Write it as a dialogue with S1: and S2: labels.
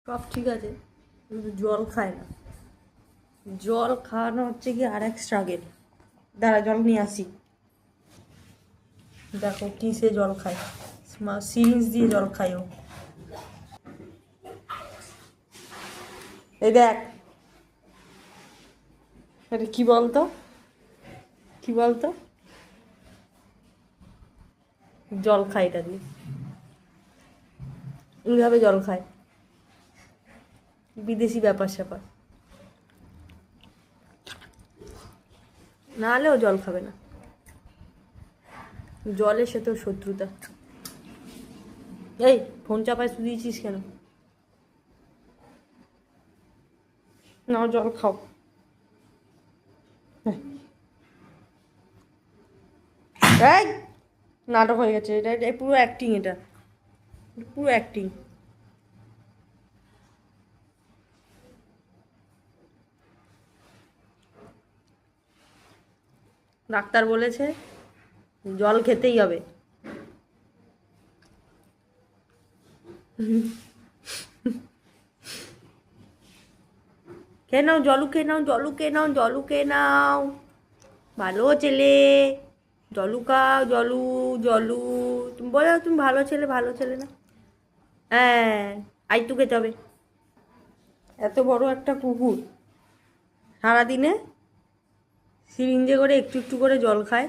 S1: সব ঠিক আছে, কিন্তু জল খায় না। জল খাওয়ানো হচ্ছে কি আর এক স্ট্রাগেল। দাঁড়া, জল নিয়ে আসি। দেখো কি সে জল খায়, সিরিঞ্জ দিয়ে জল খায় ও। এই দেখ, এটা কি বলতো, কি বলতো, জল খায় এটা দিয়ে, এইভাবে জল খায়। বিদেশি ব্যাপার স্যাপার, না হলেও জল খাবে না। জলের সাথেও শত্রুতা। এই ফোন চাপায় শুধিয়েছিস কেন? নাও জল খাও। এই নাটক হয়ে গেছে, এটা এটা পুরো অ্যাক্টিং, এটা পুরো অ্যাক্টিং। ডাক্তার বলেছে জল খেতেই হবে। খেয়ে নাও, জলু খেয়ে নাও, জলু খেয়ে নাও, জলু খেয়ে নাও, ভালো ছেলে। জলু খাও, জলু, জলু। তুমি বলো তুমি ভালো ছেলে, ভালো ছেলে না? হ্যাঁ, আইটু খেতে হবে। এত বড় একটা কুকুর সারাদিনে সিরিঞ্জে করে একটু একটু করে জল খায়।